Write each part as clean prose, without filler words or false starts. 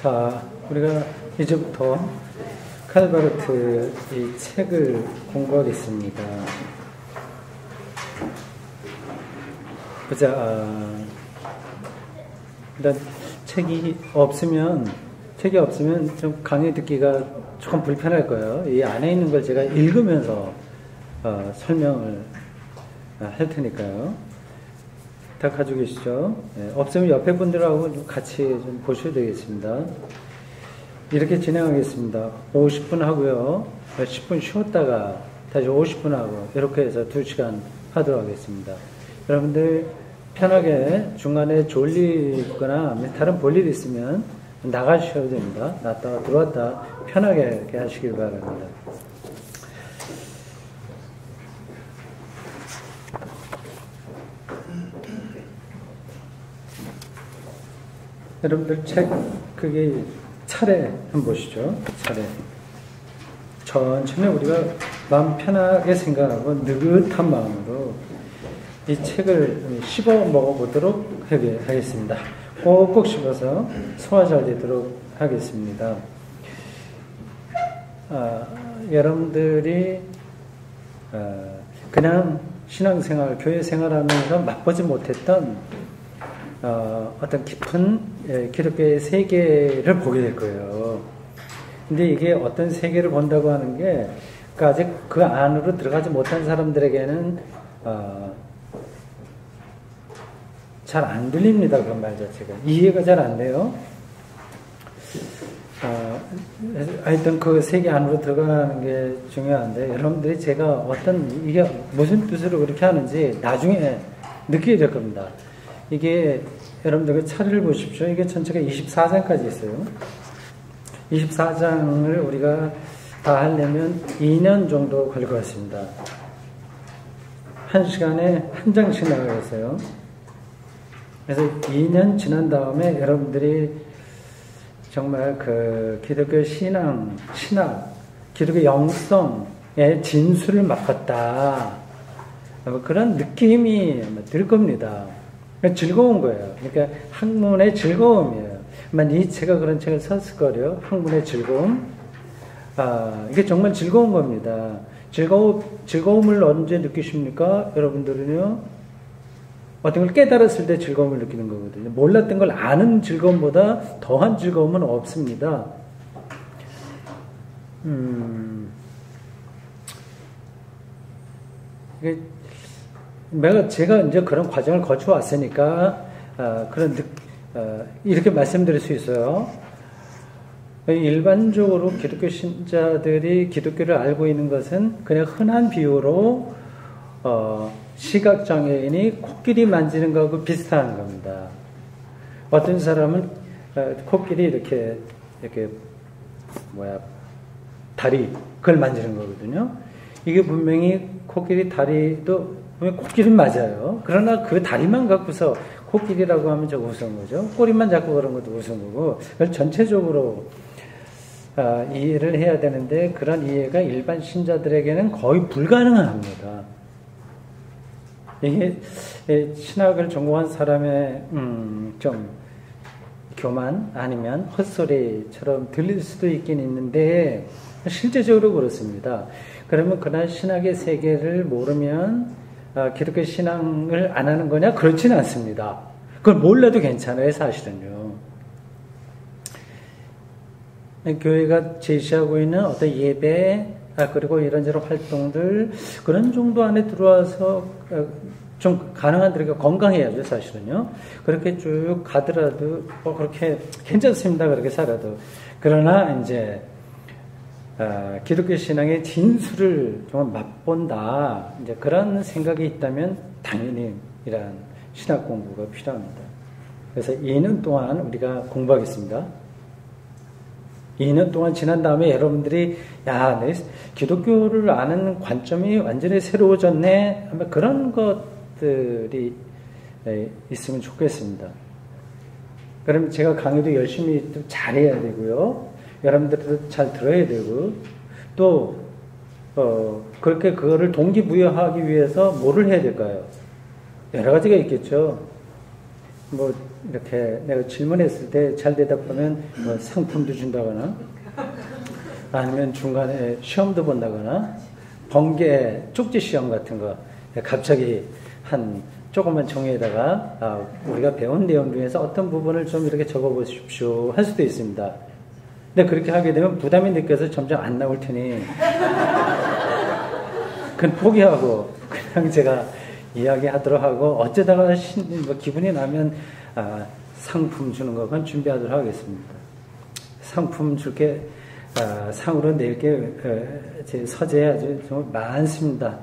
자, 우리가 이제부터 칼바르트 이 책을 공부하겠습니다. 보자. 일단 책이 없으면 좀 강의 듣기가 조금 불편할 거예요. 이 안에 있는 걸 제가 읽으면서 설명을 할 테니까요. 다 가지고 계시죠? 네, 없으면 옆에 분들하고 같이 좀 보셔야 되겠습니다. 이렇게 진행하겠습니다. 50분 하고요. 10분 쉬었다가 다시 50분 하고 이렇게 해서 2시간 하도록 하겠습니다. 여러분들 편하게 중간에 졸리거나 다른 볼 일 있으면 나가셔도 됩니다. 나갔다가 들어왔다 편하게 이렇게 하시길 바랍니다. 여러분들 책 그게 차례 한번 보시죠. 차례. 천천히 우리가 마음 편하게 생각하고 느긋한 마음으로 이 책을 씹어 먹어보도록 하겠습니다. 꼭꼭 씹어서 소화 잘 되도록 하겠습니다. 여러분들이 그냥 신앙생활, 교회생활하면서 맛보지 못했던 어떤 깊은 기독교의 세계를 보게 될 거예요. 근데 이게 어떤 세계를 본다고 하는 게 아직 그 안으로 들어가지 못한 사람들에게는 잘 안 들립니다. 그 말 자체가 이해가 잘 안 돼요. 하여튼 그 세계 안으로 들어가는 게 중요한데 여러분들이 제가 이게 무슨 뜻으로 그렇게 하는지 나중에 느끼게 될 겁니다. 이게 여러분들 그 차례를 보십시오. 이게 전체가 24장까지 있어요. 24장을 우리가 다 하려면 2년 정도 걸릴 것 같습니다. 1시간에 한 장씩 나가겠어요. 그래서 2년 지난 다음에 여러분들이 정말 그 기독교 신학, 기독교 영성의 진수를 맛봤다. 그런 느낌이 들 겁니다. 즐거운 거예요. 그러니까 학문의 즐거움이에요. 니체가 그런 책을 썼을 거예요. 학문의 즐거움. 이게 정말 즐거운 겁니다. 즐거움을 언제 느끼십니까? 여러분들은요. 어떤 걸 깨달았을 때 즐거움을 느끼는 거거든요. 몰랐던 걸 아는 즐거움보다 더한 즐거움은 없습니다. 제가 이제 그런 과정을 거쳐 왔으니까 이렇게 말씀드릴 수 있어요. 일반적으로 기독교 신자들이 기독교를 알고 있는 것은 그냥 흔한 비유로 시각장애인이 코끼리 만지는 거하고 비슷한 겁니다. 어떤 사람은 코끼리 이렇게 다리 그걸 만지는 거거든요. 이게 분명히 코끼리 다리도 코끼리는 맞아요. 그러나 그 다리만 갖고서 코끼리라고 하면 저거 우스운 거죠. 꼬리만 잡고 그런 것도 우스운 거고 그걸 전체적으로 이해를 해야 되는데 그런 이해가 일반 신자들에게는 거의 불가능합니다. 이게 신학을 전공한 사람의 좀 교만 아니면 헛소리처럼 들릴 수도 있긴 있는데 실제적으로 그렇습니다. 그러면 그날 신학의 세계를 모르면 기독교 신앙을 안 하는 거냐? 그렇지는 않습니다. 그걸 몰라도 괜찮아요, 사실은요. 교회가 제시하고 있는 어떤 예배, 그리고 이런저런 활동들, 그런 정도 안에 들어와서 좀 가능한 대로 건강해야죠, 사실은요. 그렇게 쭉 가더라도, 그렇게 괜찮습니다, 그렇게 살아도. 그러나, 이제, 기독교 신앙의 진수를 정말 맛본다. 이제 그런 생각이 있다면 당연히 이러한 신학 공부가 필요합니다. 그래서 2년 동안 우리가 공부하겠습니다. 2년 동안 지난 다음에 여러분들이 내 기독교를 아는 관점이 완전히 새로워졌네. 아마 그런 것들이 있으면 좋겠습니다. 그럼 제가 강의도 열심히 좀 잘해야 되고요. 여러분들도 잘 들어야 되고 또 그렇게 그거를 동기부여하기 위해서 뭐를 해야 될까요? 여러 가지가 있겠죠. 뭐 이렇게 내가 질문했을 때 잘 대답하면 뭐 상품도 준다거나 아니면 중간에 시험도 본다거나 번개 쪽지 시험 같은 거 갑자기 한 조그만 종이에다가 우리가 배운 내용 중에서 어떤 부분을 좀 이렇게 적어보십시오 할 수도 있습니다. 근데 그렇게 하게 되면 부담이 느껴서 점점 안 나올 테니 그건 포기하고 그냥 제가 이야기하도록 하고 어쩌다가 뭐 기분이 나면 상품 주는 거 그건 준비하도록 하겠습니다. 상품 줄게 상으로 낼게 제 서재에 아주 정말 많습니다.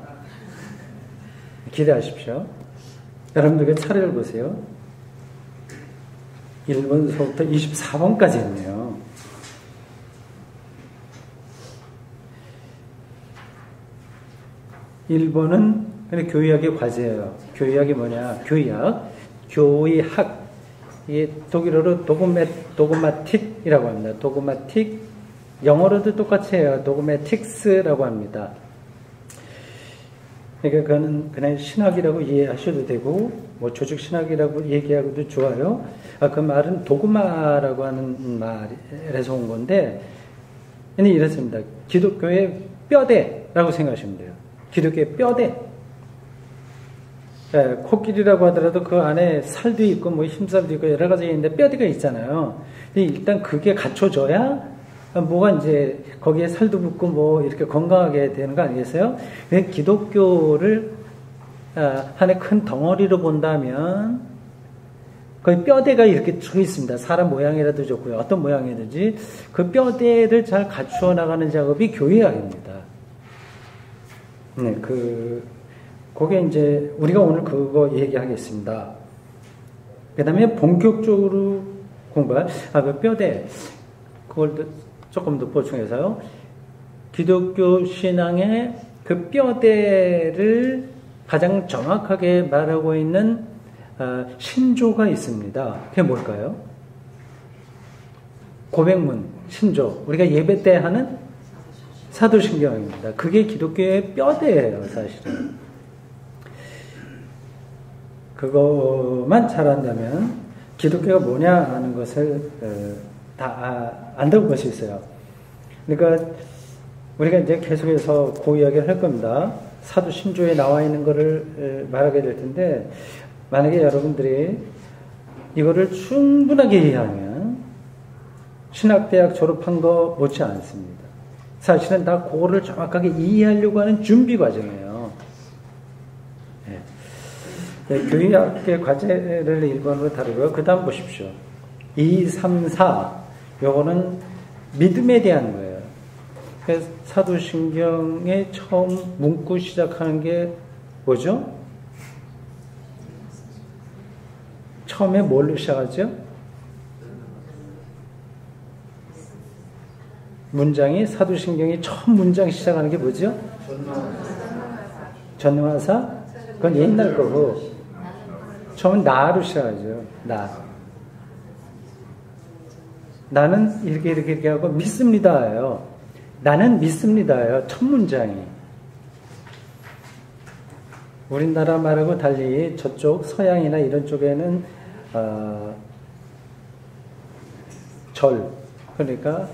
기대하십시오. 여러분들 차례를 보세요. 1번서부터 24번까지 있네요. 1번은 교의학의 과제예요. 교의학이 뭐냐? 교의학. 이게 독일어로 도그마틱이라고 합니다. 도그마틱. 영어로도 똑같이 해요. 도그마틱스라고 합니다. 그러니까 그거는 그냥 신학이라고 이해하셔도 되고, 뭐 조직 신학이라고 얘기하고도 좋아요. 그 말은 도그마라고 하는 말에서 온 건데, 이렇습니다. 기독교의 뼈대라고 생각하시면 돼요. 기독교의 뼈대. 코끼리라고 하더라도 그 안에 살도 있고, 뭐 힘살도 있고, 여러 가지 있는데 뼈대가 있잖아요. 일단 그게 갖춰져야 뭐가 이제 거기에 살도 붙고 뭐 이렇게 건강하게 되는 거 아니겠어요? 기독교를 하나의 큰 덩어리로 본다면 거기 뼈대가 이렇게 쭉 있습니다. 사람 모양이라도 좋고요. 어떤 모양이든지 그 뼈대를 잘 갖추어 나가는 작업이 교회학입니다. 네, 그게 이제 우리가 오늘 그거 얘기하겠습니다. 그 다음에 본격적으로 공부할 그 뼈대 그걸 조금 더 보충해서요. 기독교 신앙의 그 뼈대를 가장 정확하게 말하고 있는 신조가 있습니다. 그게 뭘까요? 고백문, 신조. 우리가 예배 때 하는 사도신경입니다. 그게 기독교의 뼈대예요, 사실은. 그것만 잘한다면 기독교가 뭐냐 하는 것을 다 안다고 볼 수 있어요. 그러니까 우리가 이제 계속해서 그 이야기를 할 겁니다. 사도 신조에 나와 있는 거를 말하게 될 텐데 만약에 여러분들이 이거를 충분하게 이해하면 신학대학 졸업한 거 못지 않습니다. 사실은 다 그거를 정확하게 이해하려고 하는 준비 과정이에요. 네, 교의학의 과제를 1번으로 다루고요. 그 다음 보십시오. 2, 3, 4 요거는 믿음에 대한 거예요. 그래서 사도신경에 처음 문구 시작하는 게 뭐죠? 처음에 뭘로 시작하죠? 문장이 사도신경이 처음 문장 시작하는 게 뭐죠? 전능하사? 그건 옛날 거고 처음엔 나로 시작하죠. 나는 이렇게 하고 믿습니다예요. 나는 믿습니다예요. 첫 문장이. 우리나라 말하고 달리 저쪽 서양이나 이런 쪽에는 절 그러니까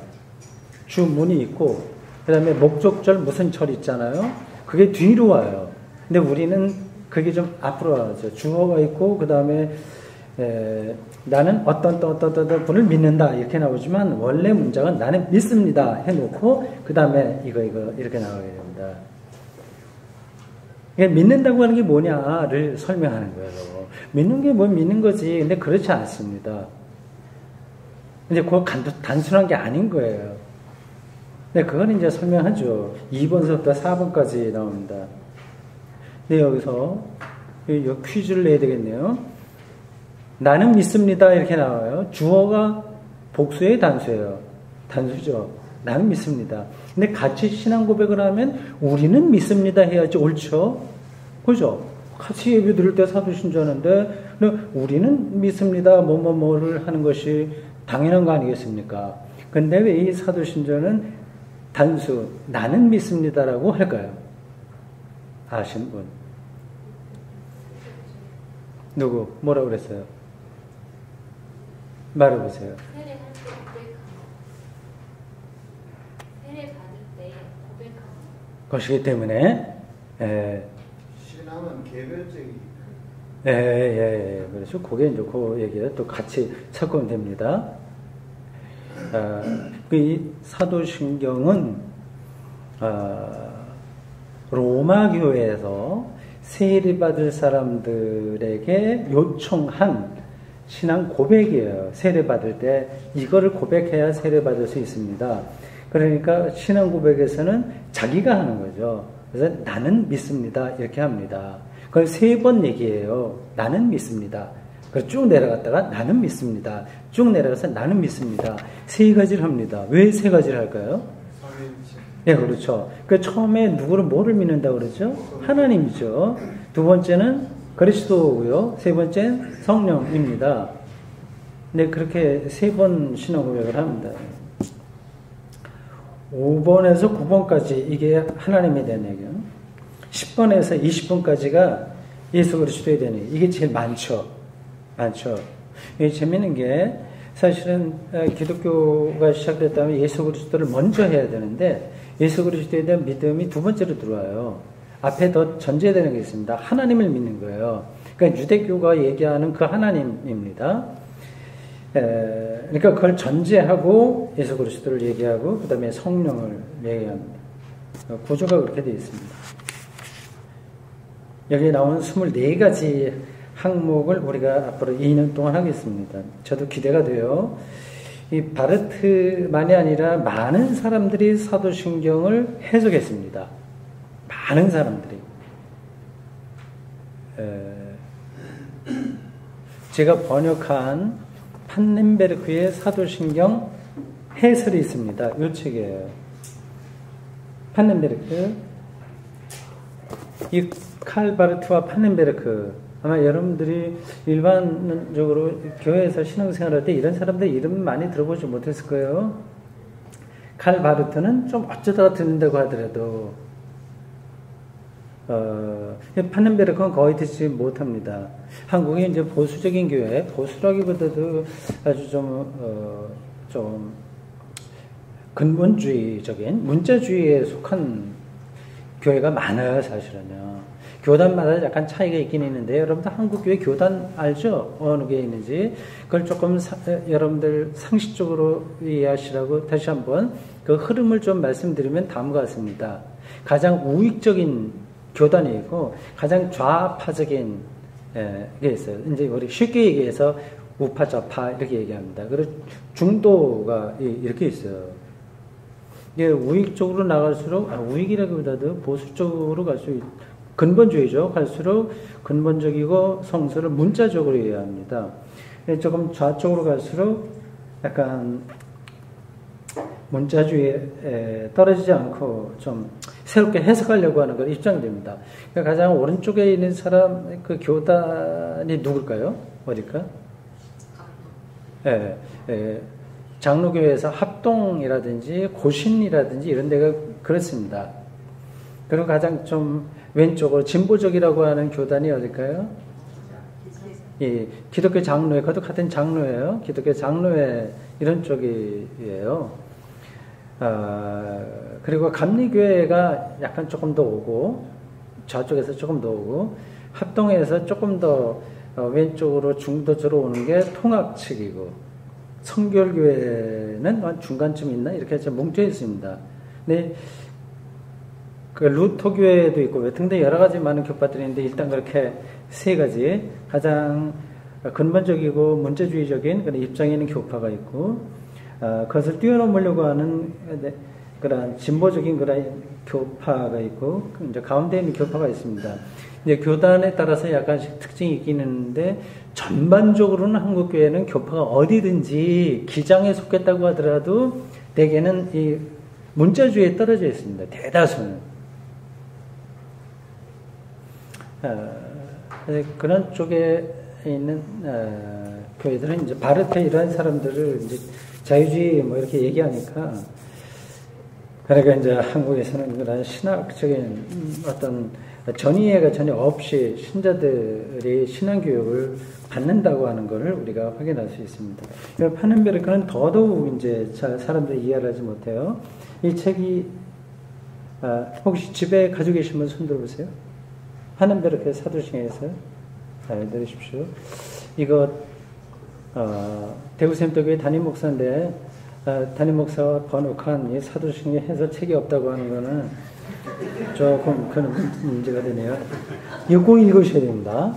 주문이 있고 그 다음에 목적절 무슨 절 있잖아요. 그게 뒤로 와요. 근데 우리는 그게 좀 앞으로 와죠. 주어가 있고 그 다음에 나는 어떤 분을 믿는다 이렇게 나오지만 원래 문장은 나는 믿습니다 해놓고 그 다음에 이거 이렇게 나오게 됩니다. 그러니까 믿는다고 하는 게 뭐냐를 설명하는 거예요. 믿는 게 뭐 믿는 거지. 근데 그렇지 않습니다. 근데 그거 단순한 게 아닌 거예요. 근데 그건 이제 설명하죠. 2번서부터 4번까지 나옵니다. 근데 여기서 이 퀴즈를 내야 되겠네요. 나는 믿습니다 이렇게 나와요. 주어가 복수의 단수예요. 단수죠. 나는 믿습니다. 근데 같이 신앙 고백을 하면 우리는 믿습니다 해야지 옳죠. 그죠? 같이 예배 드릴 때 사도신조하는데 우리는 믿습니다 뭐를 하는 것이 당연한 거 아니겠습니까? 근데 왜 이 사도신조는 단수 나는 믿습니다라고 할까요? 아시는 분? 누구? 뭐라고 그랬어요? 말해보세요. 세례할 때 고백하는 세례 받을 때 고백하는 것이기 때문에 신앙은 개별적인 그렇죠. 그게 이제 그 얘기를 또 같이 섞으면 됩니다. 이 사도신경은 로마 교회에서 세례받을 사람들에게 요청한 신앙 고백이에요. 세례받을 때 이거를 고백해야 세례받을 수 있습니다. 그러니까 신앙 고백에서는 자기가 하는 거죠. 그래서 나는 믿습니다. 이렇게 합니다. 그걸 3번 얘기해요. 나는 믿습니다. 그래서 쭉 내려갔다가 나는 믿습니다. 쭉 내려가서 나는 믿습니다. 3가지를 합니다. 왜 3가지를 할까요? 네, 그렇죠. 그 처음에 뭐를 믿는다고 그러죠? 하나님이죠. 두 번째는 그리스도고요. 세 번째는 성령입니다. 네, 그렇게 3번 신앙 고백을 합니다. 5번에서 9번까지 이게 하나님에 대한 얘기예요. 10번에서 20번까지가 예수 그리스도에 대한 얘기. 이게 제일 많죠. 이게 재밌는 게 사실은 기독교가 시작됐다면 예수 그리스도를 먼저 해야 되는데 예수 그리스도에 대한 믿음이 두 번째로 들어와요. 앞에 더 전제되는 게 있습니다. 하나님을 믿는 거예요. 그러니까 유대교가 얘기하는 그 하나님입니다. 그러니까 그걸 전제하고 예수 그리스도를 얘기하고 그 다음에 성령을 얘기합니다. 구조가 그렇게 되어 있습니다. 여기 나온 24가지 항목을 우리가 앞으로 2년 동안 하겠습니다. 저도 기대가 돼요. 이 바르트만이 아니라 많은 사람들이 사도신경을 해석했습니다. 많은 사람들이. 제가 번역한 판넨베르크의 사도신경 해설이 있습니다. 이 책이에요. 판넨베르크. 이 칼 바르트와 판넨베르크. 아마 여러분들이 일반적으로 교회에서 신앙생활할 때 이런 사람들 이름 많이 들어보지 못했을 거예요. 칼 바르트는 좀 어쩌다가 듣는다고 하더라도 판넨베르크는 거의 듣지 못합니다. 한국이 이제 보수적인 교회, 보수라기보다도 아주 좀 근본주의적인 문자주의에 속한 교회가 많아요, 사실은요. 교단마다 약간 차이가 있긴 있는데, 여러분들 한국 교회 교단 알죠? 어느 게 있는지. 그걸 조금 여러분들 상식적으로 이해하시라고 다시 한번 그 흐름을 좀 말씀드리면 다음과 같습니다. 가장 우익적인 교단이 있고, 가장 좌파적인 게 있어요. 이제 우리 쉽게 얘기해서 우파, 좌파 이렇게 얘기합니다. 그리고 중도가 이렇게 있어요. 이게 우익 쪽으로 나갈수록, 우익이라기보다도 보수 쪽으로 갈수록, 근본주의죠. 갈수록 근본적이고 성서를 문자적으로 이해합니다. 조금 좌쪽으로 갈수록 약간 문자주의에 떨어지지 않고 좀 새롭게 해석하려고 하는 걸 입장됩니다. 그러니까 가장 오른쪽에 있는 사람, 그 교단이 누굴까요? 어딜까? 장로교회에서 합동이라든지 고신이라든지 이런 데가 그렇습니다. 그리고 가장 좀 왼쪽으로 진보적이라고 하는 교단이 어딜까요? 예, 기독교 장로회, 그것도 같은 장로예요. 기독교 장로회 이런 쪽이에요. 그리고 감리교회가 약간 조금 더 오고 저쪽에서 조금 더 오고 합동에서 조금 더 왼쪽으로 중도적으로 오는 게 통합 측이고 성결교회는 중간쯤 있나 이렇게 좀 뭉쳐 있습니다. 근데 그 루터교회도 있고 등등 여러 가지 많은 교파들이 있는데 일단 그렇게 3가지 가장 근본적이고 문자주의적인 그런 입장에 있는 교파가 있고 그것을 뛰어넘으려고 하는 그런 진보적인 그런 교파가 있고 이제 가운데 있는 교파가 있습니다. 이제 교단에 따라서 약간씩 특징이 있긴 있는데 전반적으로는 한국 교회는 교파가 어디든지 기장에 속했다고 하더라도 대개는 이 문자주의에 떨어져 있습니다. 대다수는. 그런 쪽에 있는 교회들은 이제 바르테 이런 사람들을 이제 자유주의 뭐 이렇게 얘기하니까 그러니까 이제 한국에서는 그런 신학적인 어떤 전이해가 전혀 없이 신자들이 신앙교육을 받는다고 하는 것을 우리가 확인할 수 있습니다. 파넨베르크는 더더욱 이제 잘 사람들이 이해를 하지 못해요. 이 책이, 혹시 집에 가지고 계신 분 손 들어보세요. 파넨베르크의 사도신경에서요. 잘 들으십시오. 이거, 대구샘도교회 담임 목사인데, 담임 목사가 번역한 이 사도신경 해설 책이 없다고 하는 거는 조금 그런 문제가 되네요. 이거 꼭 읽으셔야 됩니다.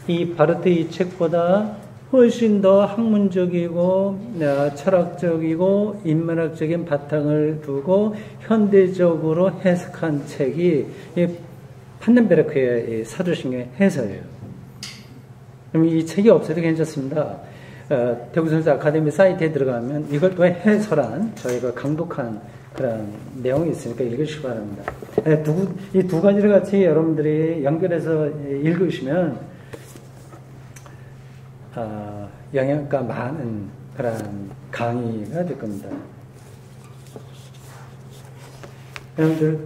이 바르트 이 책보다 훨씬 더 학문적이고 철학적이고 인문학적인 바탕을 두고 현대적으로 해석한 책이 이 파넨베르크의 사도신경 해설이에요. 그럼 이 책이 없어도 괜찮습니다. 대구선수 아카데미 사이트에 들어가면 이걸 또 해설한 저희가 강독한 그런 내용이 있으니까 읽으시기 바랍니다. 이 두 가지를 같이 여러분들이 연결해서 읽으시면 영향가 많은 그런 강의가 될 겁니다. 여러분들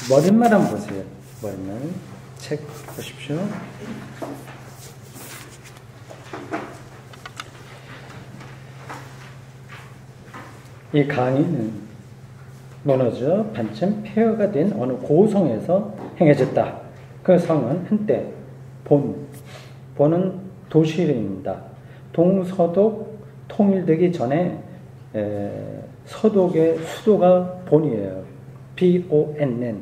머릿말 한번 보세요. 머릿말 책 보십시오. 이 강의는 무너져 반쯤 폐허가 된 어느 고성에서 행해졌다. 그 성은 한때 본은 도시 이름입니다. 동서독 통일되기 전에 서독의 수도가 본이에요. BONN.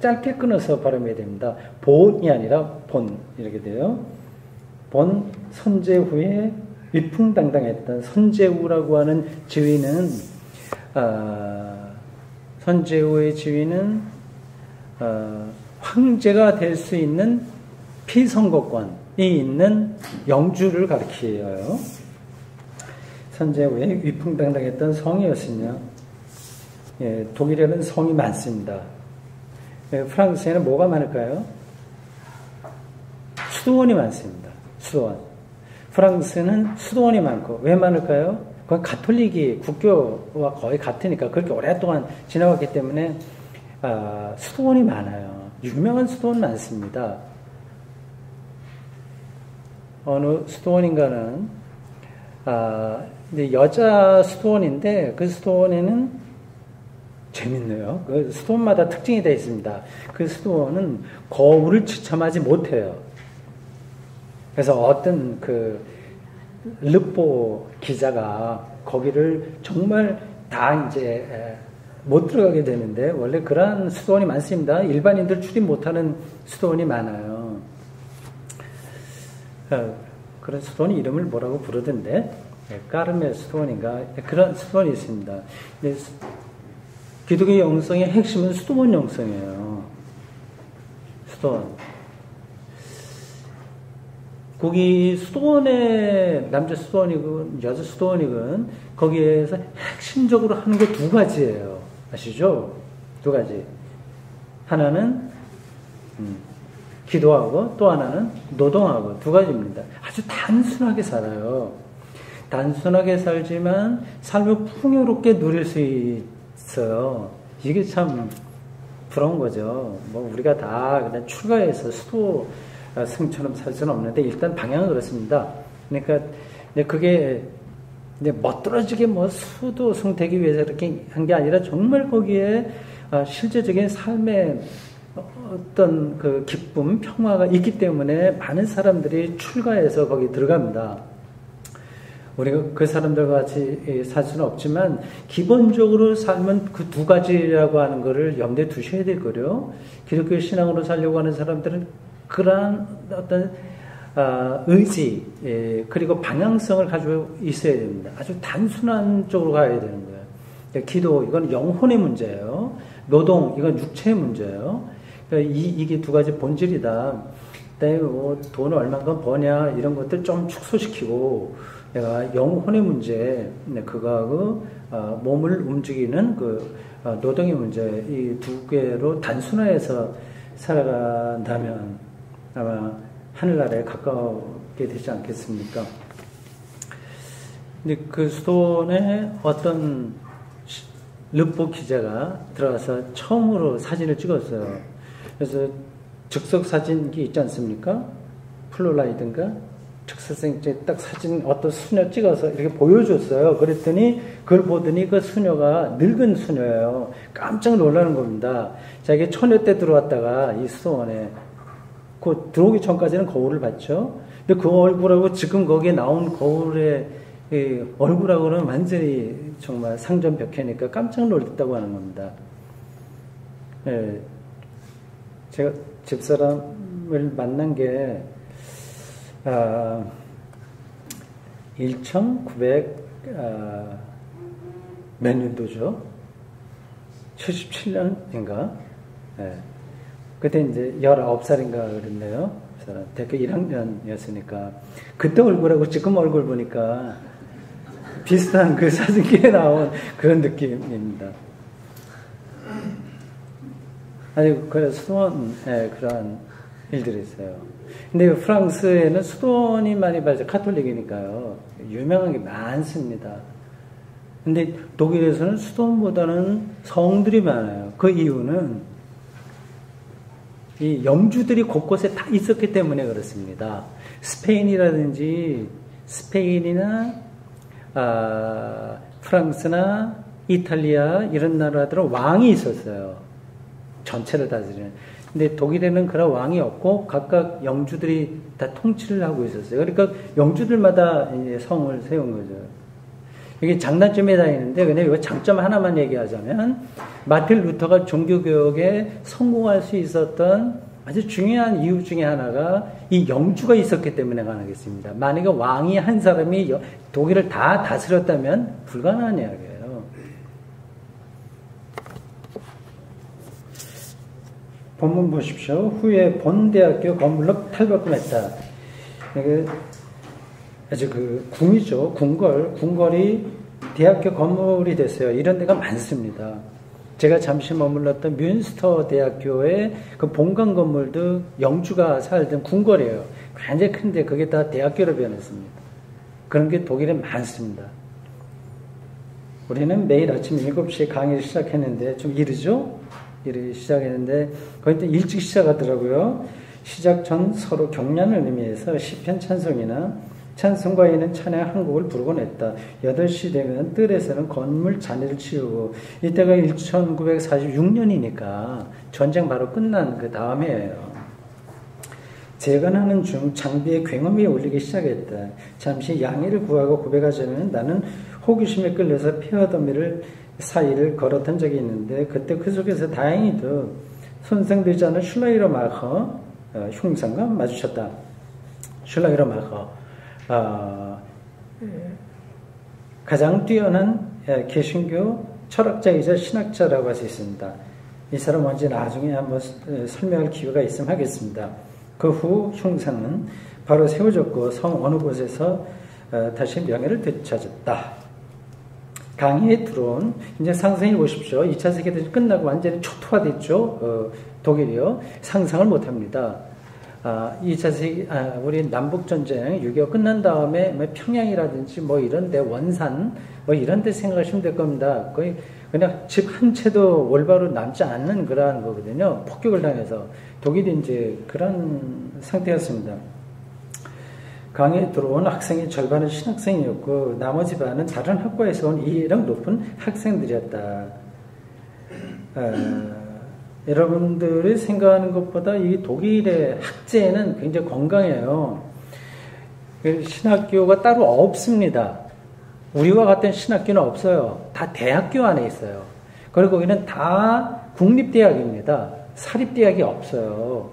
짧게 끊어서 발음해야 됩니다. 본이 아니라 본 이렇게 돼요. 본 선제후에 위풍당당했던 선제후라고 하는 지위는 선제후의 지위는 황제가 될 수 있는 피선거권이 있는 영주를 가리켜요. 선제후에 위풍당당했던 성이었으며 독일에는 성이 많습니다. 프랑스에는 뭐가 많을까요? 수도원이 많습니다. 수도원. 프랑스는 수도원이 많고 왜 많을까요? 그건 가톨릭이 국교와 거의 같으니까 그렇게 오랫동안 지나왔기 때문에 수도원이 많아요. 유명한 수도원 많습니다. 어느 수도원인가는 여자 수도원인데 그 수도원에는 재밌네요. 그 수도원마다 특징이 되어 있습니다. 그 수도원은 거울을 지참하지 못해요. 그래서 어떤 르포 기자가 거기를 정말 다 이제 못 들어가게 되는데 원래 그러한 수도원이 많습니다. 일반인들 출입 못하는 수도원이 많아요. 그런 수도원 이름을 뭐라고 부르던데 까르메 수도원인가 그런 수도원이 있습니다. 기독교 영성의 핵심은 수도원 영성이에요. 수도원. 거기 수도원에 남자 수도원이건 여자 수도원이건 거기에서 핵심적으로 하는 거 두 가지예요. 아시죠? 두 가지. 하나는 기도하고 또 하나는 노동하고 두 가지입니다. 아주 단순하게 살아요. 단순하게 살지만 삶을 풍요롭게 누릴 수 있어요. 이게 참 부러운 거죠. 뭐 우리가 다 그냥 출가해서 수도 승처럼 살 수는 없는데 일단 방향은 그렇습니다. 그러니까 그게 멋들어지게 뭐 수도 승되기 위해서 이렇게 한 게 아니라 정말 거기에 실제적인 삶의 어떤 그 기쁨, 평화가 있기 때문에 많은 사람들이 출가해서 거기 들어갑니다. 우리가 그 사람들과 같이 살 수는 없지만 기본적으로 삶은 그 두 가지라고 하는 것을 염두에 두셔야 될 거예요. 기독교 신앙으로 살려고 하는 사람들은 그러한 어떤 의지 그리고 방향성을 가지고 있어야 됩니다. 아주 단순한 쪽으로 가야 되는 거예요. 기도 이건 영혼의 문제예요. 노동 이건 육체의 문제예요. 이게 두 가지 본질이다. 뭐 돈을 얼마큼 버냐 이런 것들 좀 축소시키고 내가 영혼의 문제 그거하고 몸을 움직이는 그 노동의 문제 이 두 개로 단순화해서 살아간다면 아마 하늘나라에 가까우게 되지 않겠습니까? 근데 그 수도원에 어떤 르포 기자가 들어가서 처음으로 사진을 찍었어요. 그래서 즉석 사진기 있지 않습니까? 플로라이든가 즉석생제 딱 사진 어떤 수녀 찍어서 이렇게 보여줬어요. 그랬더니 그걸 보더니 그 수녀가 늙은 수녀예요. 깜짝 놀라는 겁니다. 자기 처녀 때 들어왔다가 이 수도원에 그 들어오기 전까지는 거울을 봤죠. 근데 그 얼굴하고 지금 거기에 나온 거울의 얼굴하고는 완전히 정말 상전벽해니까 깜짝 놀랐다고 하는 겁니다. 예, 제가 집사람을 만난 게 1900 몇 년도죠? 77년인가? 예. 그때 이제 19살인가 그랬네요. 대학교 1학년이었으니까. 그때 얼굴하고 지금 얼굴 보니까 비슷한 그 사진기에 나온 그런 느낌입니다. 아니, 그래서 수도원에 그런 일들이 있어요. 근데 프랑스에는 수도원이 많이 발전, 카톨릭이니까요. 유명한 게 많습니다. 근데 독일에서는 수도원보다는 성들이 많아요. 그 이유는 이 영주들이 곳곳에 다 있었기 때문에 그렇습니다. 스페인이라든지 스페인이나 프랑스나 이탈리아 이런 나라들은 왕이 있었어요. 전체를 다스리는. 근데 독일에는 그런 왕이 없고 각각 영주들이 다 통치를 하고 있었어요. 그러니까 영주들마다 이제 성을 세운 거죠. 이게 장단점이 다 있는데 그냥 이거 장점 하나만 얘기하자면 마틴 루터가 종교개혁에 성공할 수 있었던 아주 중요한 이유 중에 하나가 이 영주가 있었기 때문에 가능했습니다. 만약에 왕이 한 사람이 독일을 다 다스렸다면 불가능한 이야기예요. 본문 보십시오. 후에 본 대학교 건물로 탈바꿈했다. 이게 아주 그 궁이죠. 궁궐이 대학교 건물이 됐어요. 이런 데가 많습니다. 제가 잠시 머물렀던 뮌스터 대학교의 그 본관 건물도 영주가 살던 궁궐이에요. 굉장히 큰데 그게 다 대학교로 변했습니다. 그런 게 독일에 많습니다. 우리는 매일 아침 7시에 강의를 시작했는데 좀 이르죠? 일을 시작했는데 거의 또 일찍 시작하더라고요. 시작 전 서로 격려를 의미해서 시편 찬송이나 찬송가에는 찬양 한 곡을 부르곤 했다. 8시 되면 뜰에서는 건물 잔해를 치우고 이때가 1946년이니까 전쟁 바로 끝난 그 다음이에요. 재건하는 중 장비에 굉음이 울리기 시작했다. 잠시 양해를 구하고 고백하자면 나는 호기심에 끌려서 폐허더미를 사이를 걸었던 적이 있는데 그때 그 속에서 다행히도 손상되지 않은 슐라이러 마커 흉상과 마주쳤다. 슐라이러 마커 가장 뛰어난 개신교 철학자이자 신학자라고 할 수 있습니다. 이 사람 뭔지 나중에 한번 설명할 기회가 있으면 하겠습니다. 그 후 흉상은 바로 세워졌고 성 어느 곳에서 다시 명예를 되찾았다. 강의에 들어온 이제 상상해 보십시오. 2차 세계대전 끝나고 완전히 초토화됐죠. 독일이요. 상상을 못합니다. 2차 세계 우리 남북전쟁 6.25 끝난 다음에 뭐 평양이라든지 뭐 이런데 원산 뭐 이런데 생각하시면 될 겁니다. 거의 그냥 집 한 채도 올바로 남지 않는 그러한 거거든요. 폭격을 당해서 독일이 이제 그런 상태였습니다. 강의에 들어온 학생의 절반은 신학생이었고 나머지 반은 다른 학과에서 온 이해력 높은 학생들이었다. 여러분들이 생각하는 것보다 이 독일의 학제는 굉장히 건강해요. 신학교가 따로 없습니다. 우리와 같은 신학교는 없어요. 다 대학교 안에 있어요. 그리고 거기는 다 국립대학입니다. 사립대학이 없어요.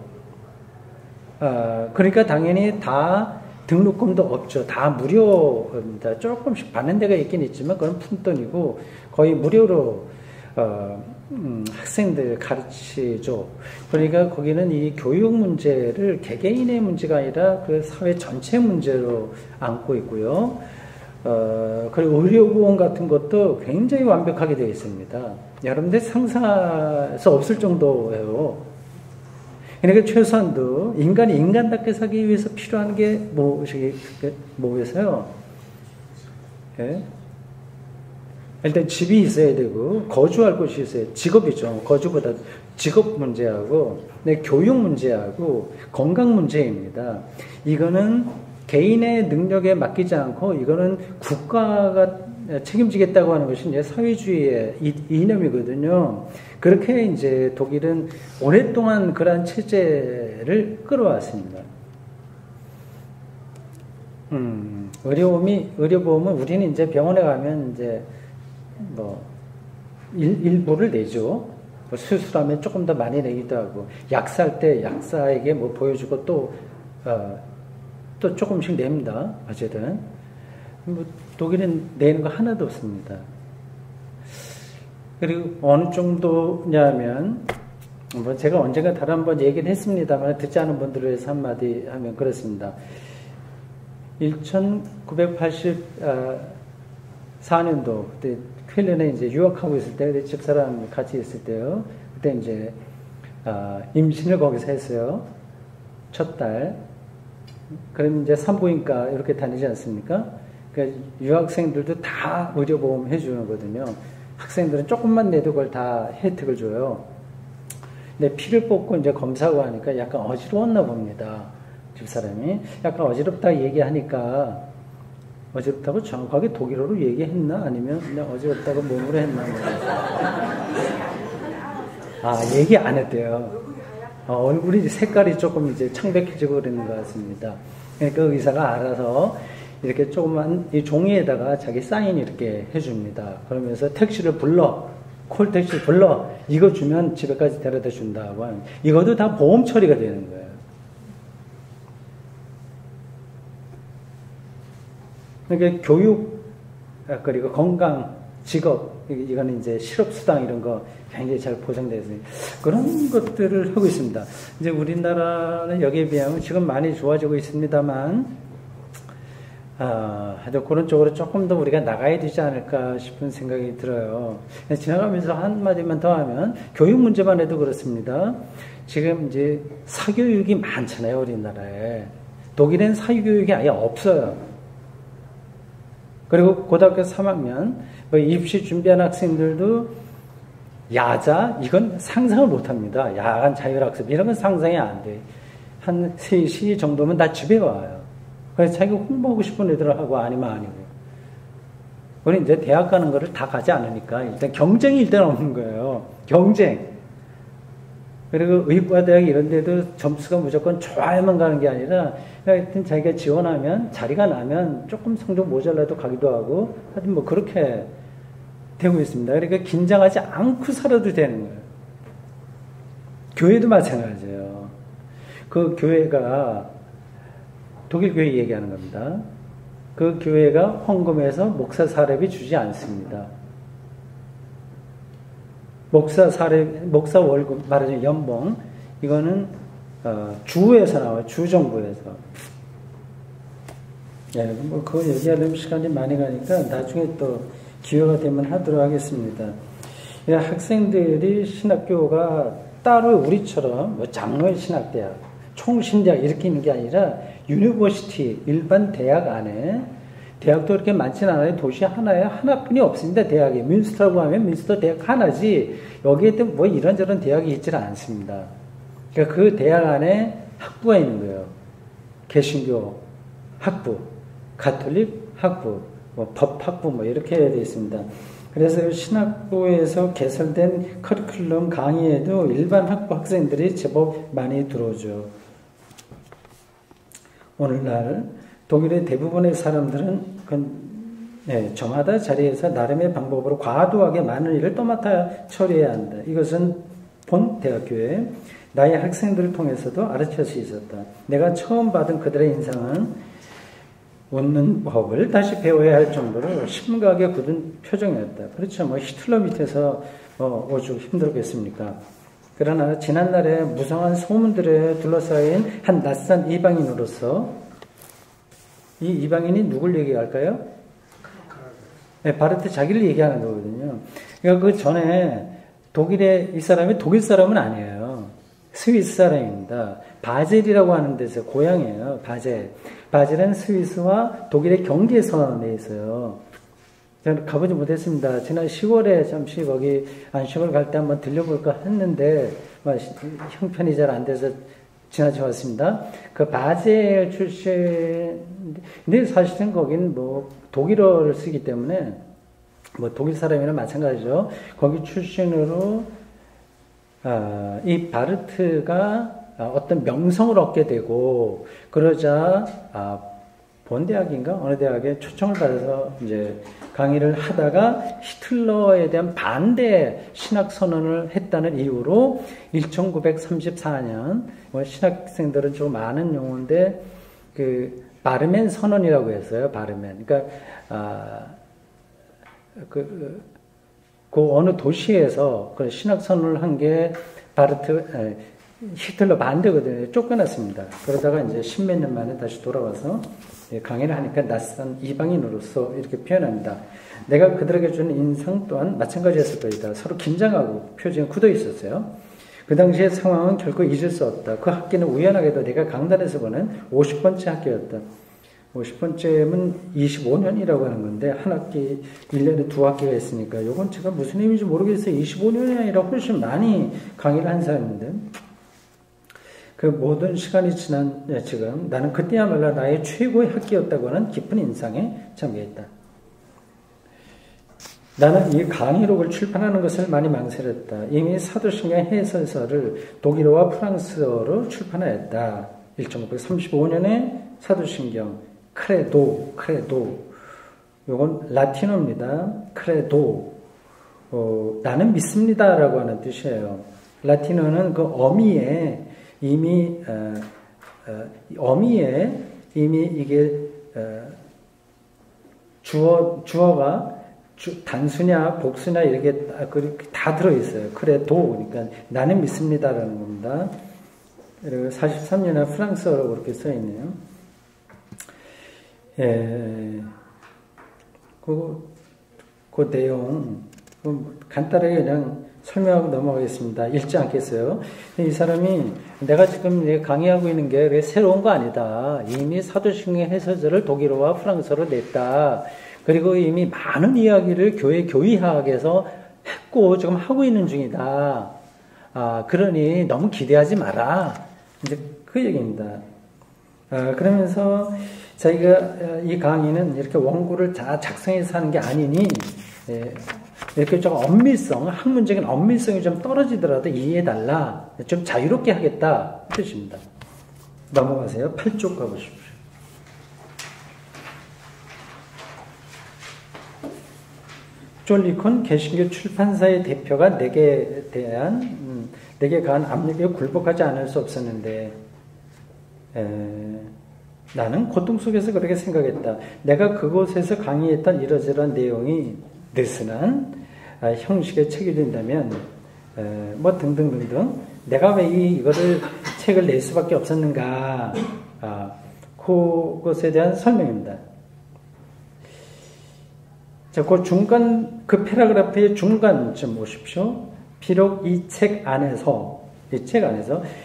그러니까 당연히 다 등록금도 없죠. 다 무료입니다. 조금씩 받는 데가 있긴 있지만 그건 푼돈이고 거의 무료로 학생들 가르치죠. 그러니까 거기는 이 교육 문제를 개개인의 문제가 아니라 그 사회 전체 문제로 안고 있고요. 그리고 의료보험 같은 것도 굉장히 완벽하게 되어 있습니다. 여러분들 상상할 수 없을 정도예요. 그러니까 최소한도 인간이 인간답게 살기 위해서 필요한 게 뭐겠어요? 예? 일단 집이 있어야 되고 거주할 곳이 있어야 직업이죠. 거주보다 직업 문제하고 교육 문제하고 건강 문제입니다. 이거는 개인의 능력에 맡기지 않고 이거는 국가가 책임지겠다고 하는 것이 이제 사회주의의 이념이거든요. 그렇게 이제 독일은 오랫동안 그러한 체제를 끌어왔습니다. 의료보험은 우리는 이제 병원에 가면 이제 뭐 일부를 내죠. 뭐 수술하면 조금 더 많이 내기도 하고, 약 살 때 약사에게 뭐 보여주고 또 조금씩 냅니다. 어쨌든 뭐 독일은 내는 거 하나도 없습니다. 그리고 어느 정도냐면 뭐 제가 언젠가 다른 한번 얘기를 했습니다만 듣지 않은 분들을 위해서 한마디 하면 그렇습니다. 1984년도 그때 쾰른에 이제 유학하고 있을 때 집사람이 같이 있을 때요. 그때 이제 임신을 거기서 했어요. 첫 달. 그럼 이제 산부인과 이렇게 다니지 않습니까? 그러니까 유학생들도 다 의료보험 해주는 거거든요. 학생들은 조금만 내도 그걸 다 혜택을 줘요. 근데 피를 뽑고 이제 검사하고 하니까 약간 어지러웠나 봅니다. 집사람이. 약간 어지럽다 얘기하니까 어지럽다고 정확하게 독일어로 얘기했나? 아니면 그냥 어지럽다고 몸으로 했나? 얘기 안 했대요. 얼굴이 색깔이 조금 이제 창백해지고 그러는 것 같습니다. 그러니까 의사가 알아서 이렇게 조그만 이 종이에다가 자기 사인 이렇게 해줍니다. 그러면서 택시를 불러, 콜택시를 불러, 이거 주면 집에까지 데려다 준다고 하는, 이것도 다 보험 처리가 되는 거예요. 그러니까 교육, 그리고 건강, 직업, 이거는 이제 실업수당 이런 거 굉장히 잘 보장되어 있습니다. 그런 것들을 하고 있습니다. 이제 우리나라는 여기에 비하면 지금 많이 좋아지고 있습니다만, 하여튼 그런 쪽으로 조금 더 우리가 나가야 되지 않을까 싶은 생각이 들어요. 지나가면서 한마디만 더 하면, 교육 문제만 해도 그렇습니다. 지금 이제 사교육이 많잖아요, 우리나라에. 독일엔 사교육이 아예 없어요. 그리고 고등학교 3학년, 뭐 입시 준비하는 학생들도 야자, 이건 상상을 못 합니다. 야간 자율학습, 이런 건 상상이 안 돼. 한 3시 정도면 다 집에 와요. 그래서 자기가 홍보하고 싶은 애들하고 아니면 아니고. 우리 이제 대학 가는 거를 다 가지 않으니까 일단 경쟁이 일단 없는 거예요. 경쟁. 그리고 의과대학 이런 데도 점수가 무조건 좋아야만 가는 게 아니라 하여튼 자기가 지원하면 자리가 나면 조금 성적 모자라도 가기도 하고 하여튼 뭐 그렇게 되고 있습니다. 그러니까 긴장하지 않고 살아도 되는 거예요. 교회도 마찬가지예요. 그 교회가 독일 교회 얘기하는 겁니다. 그 교회가 헌금해서 목사 사례비 주지 않습니다. 목사 월급, 말하자면 연봉, 이거는, 주에서 나와요. 주정부에서. 예, 뭐, 그거 얘기하려면 시간이 많이 가니까 나중에 또 기회가 되면 하도록 하겠습니다. 예, 학생들이 신학교가 따로 우리처럼 뭐 장로의 신학대학, 총신대학 이렇게 있는 게 아니라 유니버시티, 일반 대학 안에 대학도 그렇게 많지는 않아요. 도시 하나에 하나뿐이 없습니다. 대학이. 뮌스터라고 하면 뮌스터 대학 하나지 여기에 또 뭐 이런저런 대학이 있지는 않습니다. 그러니까 그 대학 안에 학부가 있는 거예요. 개신교 학부, 가톨릭 학부, 뭐 법학부 뭐 이렇게 되어 있습니다. 그래서 신학부에서 개설된 커리큘럼 강의에도 일반 학부 학생들이 제법 많이 들어오죠. 오늘날 독일의 대부분의 사람들은 저마다 자리에서 나름의 방법으로 과도하게 많은 일을 떠맡아 처리해야 한다. 이것은 본 대학교에 나의 학생들을 통해서도 알아챌 수 있었다. 내가 처음 받은 그들의 인상은 웃는 법을 다시 배워야 할 정도로 심각하게 굳은 표정이었다. 그렇죠. 뭐 히틀러 밑에서 오죽 힘들겠습니까? 그러나 지난날의 무성한 소문들에 둘러싸인 한 낯선 이방인으로서 이 이방인이 누굴 얘기할까요? 네, 바르트 자기를 얘기하는 거거든요. 그러니까 그 전에 독일의 이 사람이 독일 사람은 아니에요. 스위스 사람입니다. 바젤이라고 하는 데서 고향이에요. 바젤. 바젤은 스위스와 독일의 경계선에 있어요. 저는 가보지 못했습니다. 지난 10월에 잠시 거기 안식을 갈 때 한번 들려볼까 했는데 형편이 잘 안 돼서 지나쳐 왔습니다. 그 바젤 출신, 근데 사실은 거긴 뭐 독일어를 쓰기 때문에 뭐 독일 사람이나 마찬가지죠. 거기 출신으로 이 바르트가 어떤 명성을 얻게 되고 그러자 본 대학인가 어느 대학에 초청을 받아서 이제 강의를 하다가 히틀러에 대한 반대 신학 선언을 했다는 이유로 1934년 뭐 신학생들은 좀 아는 용어인데 그 바르멘 선언이라고 했어요. 바르멘. 그러니까 그 어느 도시에서 그 신학 선언을 한 게 히틀러 반대거든요. 쫓겨났습니다. 그러다가 이제 십몇 년 만에 다시 돌아와서 강의를 하니까 낯선 이방인으로서 이렇게 표현합니다. 내가 그들에게 주는 인상 또한 마찬가지였을 것이다. 서로 긴장하고 표정이 굳어 있었어요. 그 당시의 상황은 결코 잊을 수 없다. 그 학기는 우연하게도 내가 강단에서 보는 50번째 학기였다. 50번째면 25년이라고 하는 건데 한 학기 1년에 두 학기가 있으니까 이건 제가 무슨 의미인지 모르겠어요. 25년이 아니라 훨씬 많이 강의를 한 사람인데 그 모든 시간이 지난 지금 나는 그때야말로 나의 최고의 학기였다고 하는 깊은 인상에 잠겨있다. 나는 이 강의록을 출판하는 것을 많이 망설였다. 이미 사도신경 해설서를 독일어와 프랑스어로 출판하였다. 1935년에 사도신경 크레도 이건 라틴어입니다. 크레도 나는 믿습니다라고 하는 뜻이에요. 라틴어는 그 어미에 이미 이게 주어가 단수냐 복수냐 이렇게 다 들어있어요. 크레도 그러니까 나는 믿습니다라는 겁니다. 그리고 43년에 프랑스어로 그렇게 써 있네요. 그 내용 간단하게 그냥 설명하고 넘어가겠습니다. 읽지 않겠어요. 이 사람이 내가 지금 강의하고 있는 게 왜 새로운 거 아니다. 이미 사도신경 해설서를 독일어와 프랑스어로 냈다. 그리고 이미 많은 이야기를 교회 교의학에서 했고 지금 하고 있는 중이다. 그러니 너무 기대하지 마라. 이제 그 얘기입니다. 그러면서 저희가 이 강의는 이렇게 원고를 다 작성해서 하는 게 아니니 이렇게 좀 엄밀성, 학문적인 엄밀성이 좀 떨어지더라도 이해해달라. 좀 자유롭게 하겠다. 뜻입니다. 넘어가세요. 8쪽 가보십시오. 존 리콘 개신교 출판사의 대표가 내게 가한 압력에 굴복하지 않을 수 없었는데 나는 고통 속에서 그렇게 생각했다. 내가 그곳에서 강의했던 이러저러한 내용이 느슨한 형식의 책이 된다면 뭐 등등등등 내가 왜 이거를 책을 낼 수밖에 없었는가 그것에 대한 설명입니다. 자, 그 중간 그 패러그래프의 중간쯤 보십시오. 비록 이 책 안에서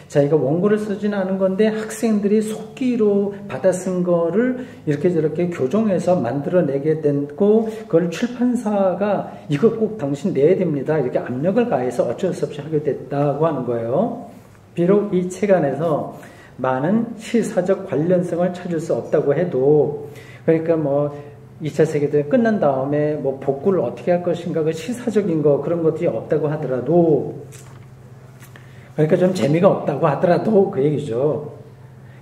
자기가 원고를 쓰지는 않은 건데 학생들이 속기로 받아 쓴 거를 이렇게 저렇게 교정해서 만들어내게 됐고 그걸 출판사가 이거 꼭 당신 내야 됩니다. 이렇게 압력을 가해서 어쩔 수 없이 하게 됐다고 하는 거예요. 비록 이 책 안에서 많은 시사적 관련성을 찾을 수 없다고 해도 그러니까 뭐 2차 세계대전 끝난 다음에 뭐 복구를 어떻게 할 것인가 그 시사적인 거 그런 것들이 없다고 하더라도 그러니까 좀 재미가 없다고 하더라도 그 얘기죠.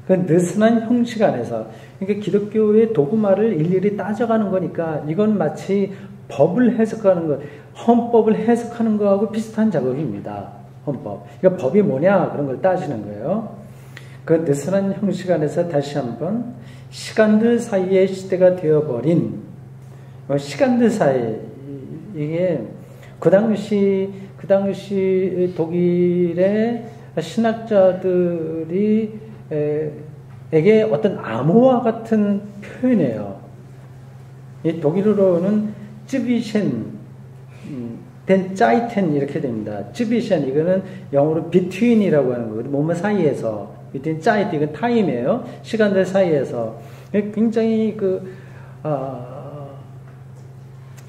그 느슨한 형식 안에서 그러니까 기독교의 도구마를 일일이 따져가는 거니까 이건 마치 법을 해석하는 것, 헌법을 해석하는 거하고 비슷한 작업입니다. 헌법. 그러니까 법이 뭐냐 그런 걸 따지는 거예요. 그 느슨한 형식 안에서 다시 한번 시간들 사이의 시대가 되어버린 시간들 사이 이게 그 당시 독일의 신학자들이 에게 어떤 암호와 같은 표현이에요. 이 독일어로는 쯔비셴, 된 짜이텐 이렇게 됩니다. 쯔비셴 이거는 영어로 between이라고 하는 거거든요. 뭐뭐 사이에서. between 짜이트 이건 타임이에요. 시간들 사이에서 굉장히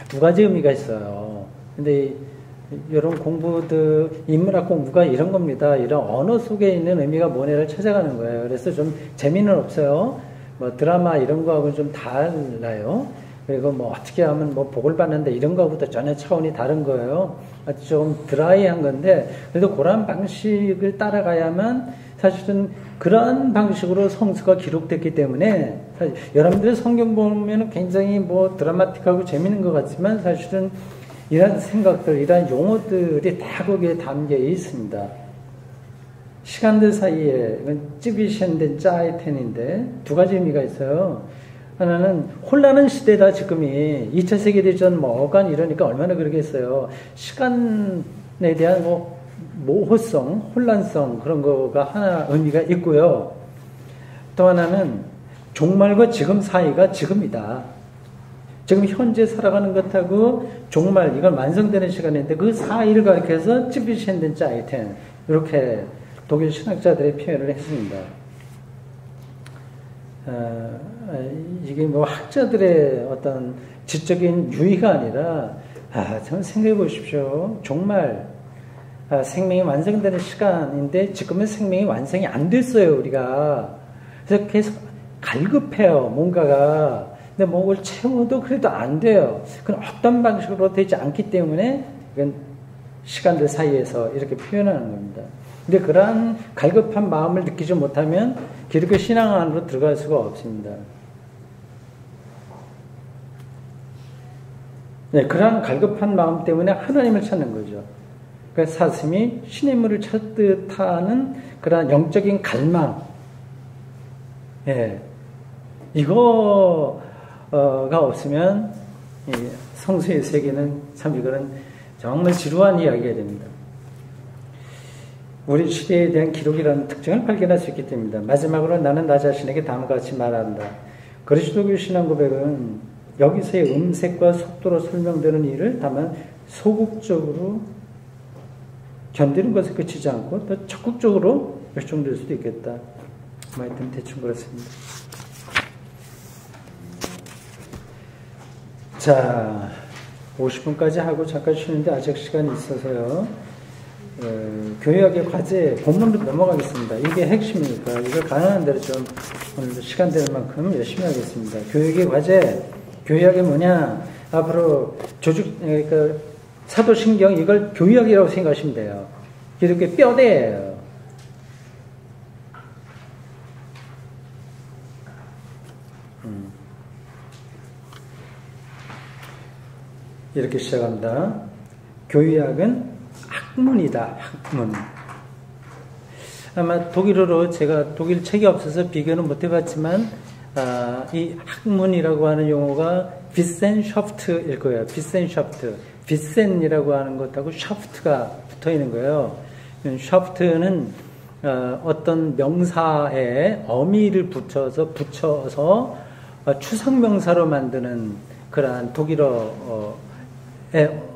두 가지 의미가 있어요. 근데 이런 공부들, 인문학 공부가 이런 겁니다. 이런 언어 속에 있는 의미가 뭐냐를 찾아가는 거예요. 그래서 좀 재미는 없어요. 뭐 드라마 이런 거하고는 좀 달라요. 그리고 뭐 어떻게 하면 뭐 복을 받는다 이런 거하고도 전혀 차원이 다른 거예요. 아주 좀 드라이한 건데, 그래도 그런 방식을 따라가야만 사실은 그런 방식으로 성수가 기록됐기 때문에, 사실 여러분들 성경 보면 굉장히 뭐 드라마틱하고 재밌는 것 같지만 사실은 이런 생각들, 이런 용어들이 다 거기에 담겨 있습니다. 시간들 사이에, 이건 찌비셴된 짜이텐인데 두 가지 의미가 있어요. 하나는 혼란한 시대다 지금이 2차 세계대전 뭐 어간 이러니까 얼마나 그러겠어요. 시간에 대한 뭐 모호성, 혼란성 그런 거가 하나 의미가 있고요. 또 하나는 종말과 지금 사이가 지금이다. 지금 현재 살아가는 것하고 종말, 이건 완성되는 시간인데 그 사이를 가리켜서 찌비셴된 짜이텐 이렇게 독일 신학자들의 표현을 했습니다. 이게 뭐 학자들의 어떤 지적인 유의가 아니라, 참 생각해 보십시오. 정말, 생명이 완성되는 시간인데 지금은 생명이 완성이 안 됐어요, 우리가. 그래서 계속 갈급해요, 뭔가가. 근데 뭐를 채워도 그래도 안 돼요. 그건 어떤 방식으로 되지 않기 때문에 이건 시간들 사이에서 이렇게 표현하는 겁니다. 근데 그러한 갈급한 마음을 느끼지 못하면 기독교 신앙 안으로 들어갈 수가 없습니다. 네, 그러한 갈급한 마음 때문에 하나님을 찾는 거죠. 그러니까 사슴이 신의 물을 찾듯 하는 그러한 영적인 갈망. 예. 이거가 없으면 이 성수의 세계는 참 이거는 정말 지루한 이야기가 됩니다. 우리 시대에 대한 기록이라는 특징을 발견할 수 있기 때문입니다. 마지막으로 나는 나 자신에게 다음과 같이 말한다. 그리스도교 신앙 고백은 여기서의 음색과 속도로 설명되는 일을 다만 소극적으로 견디는 것에 그치지 않고 더 적극적으로 열중될 수도 있겠다. 하여튼 대충 그렇습니다. 자, 50분까지 하고 잠깐 쉬는데 아직 시간이 있어서요. 교육의 과제 본문으로 넘어가겠습니다. 이게 핵심이니까 이걸 가능한 대로 좀 오늘도 시간 되는 만큼 열심히 하겠습니다. 교육의 과제, 교육이 뭐냐? 앞으로 그러니까 사도신경 이걸 교육이라고 생각하시면 돼요. 이렇게 뼈대예요. 이렇게 시작합니다. 교육은 학문이다. 학문. 아마 독일어로 제가 독일 책이 없어서 비교는 못 해봤지만 이 학문이라고 하는 용어가 비센샤프트일 거예요. 비센샤프트. 비센이라고 하는 것하고 샤프트가 붙어 있는 거예요. 샤프트는 어떤 명사에 어미를 붙여서 추상명사로 만드는 그러한 독일어의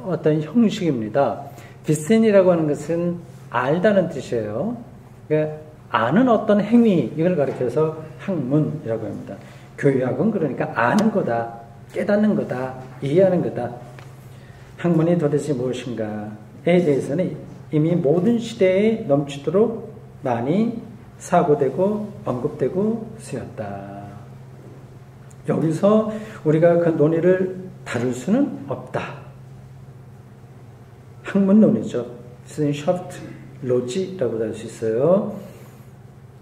어떤 형식입니다. 비센이라고 하는 것은 알다는 뜻이에요. 그러니까 아는 어떤 행위, 이걸 가리켜서 학문이라고 합니다. 교육은 그러니까 아는 거다, 깨닫는 거다, 이해하는 거다. 학문이 도대체 무엇인가에 대해서는 이미 모든 시대에 넘치도록 많이 사고되고 언급되고 쓰였다. 여기서 우리가 그 논의를 다룰 수는 없다. 학문론이죠. 샤프트, 로지라고 할 수 있어요.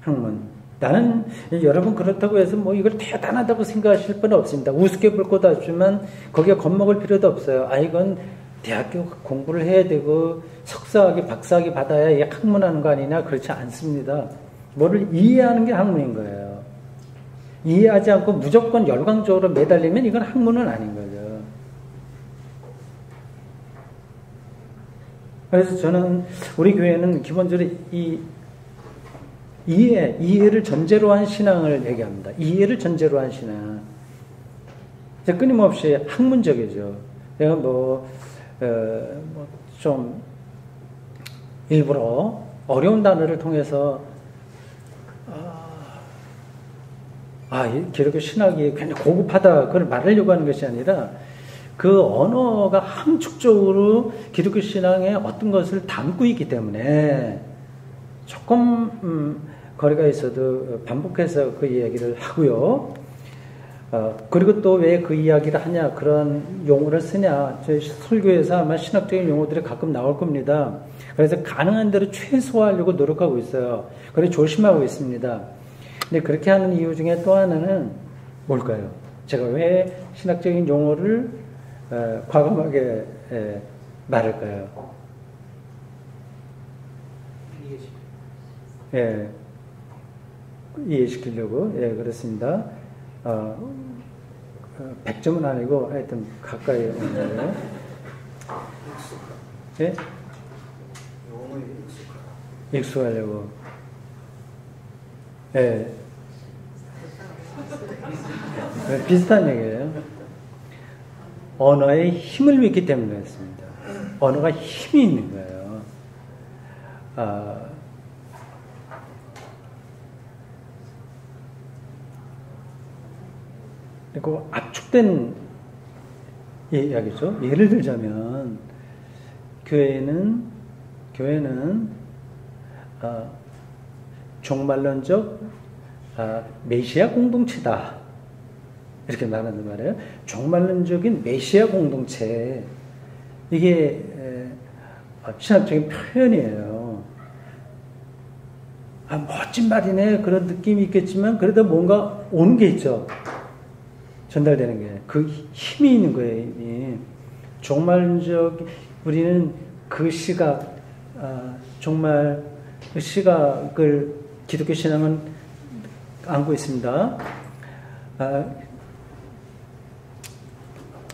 학문. 나는 여러분 그렇다고 해서 뭐 이걸 대단하다고 생각하실 분은 없습니다. 우습게 볼 것도 없지만 거기에 겁먹을 필요도 없어요. 이건 대학교 공부를 해야 되고 석사학위, 박사학위 받아야 이게 학문하는 거 아니냐? 그렇지 않습니다. 뭐를 이해하는 게 학문인 거예요. 이해하지 않고 무조건 열광적으로 매달리면 이건 학문은 아닌 거죠. 그래서 저는 우리 교회는 기본적으로 이 이해를 전제로 한 신앙을 얘기합니다. 이해를 전제로 한 신앙. 끊임없이 학문적이죠. 내가 좀 일부러 어려운 단어를 통해서 이 기독교 신학이 굉장히 고급하다 그걸 말하려고 하는 것이 아니라 그 언어가 함축적으로 기독교 신앙의 어떤 것을 담고 있기 때문에 조금 거리가 있어도 반복해서 그 이야기를 하고요. 그리고 또 왜 그 이야기를 하냐, 그런 용어를 쓰냐. 저희 설교에서 아마 신학적인 용어들이 가끔 나올 겁니다. 그래서 가능한 대로 최소화하려고 노력하고 있어요. 그래서 조심하고 있습니다. 근데 그렇게 하는 이유 중에 또 하나는 뭘까요? 제가 왜 신학적인 용어를 과감하게 말할까요? 예, 이해시키려고. 예, 그렇습니다. 100점은 아니고 하여튼 가까이 오는 거예요. 예? 익숙하려고. 예. 비슷한 얘기예요. 언어에 힘을 믿기 때문에 그렇습니다. 언어가 힘이 있는 거예요. 그리고 압축된 이야기죠. 예를 들자면 교회는 종말론적 메시아 공동체다, 이렇게 말하는 말이에요. 종말론적인 메시아 공동체, 이게 신학적인 표현이에요. 멋진 말이네, 그런 느낌이 있겠지만 그래도 뭔가 오는 게 있죠. 전달되는 게. 그 힘이 있는 거예요, 이미. 종말적, 우리는 그 시각, 정말 그 시각을 기독교 신앙은 안고 있습니다.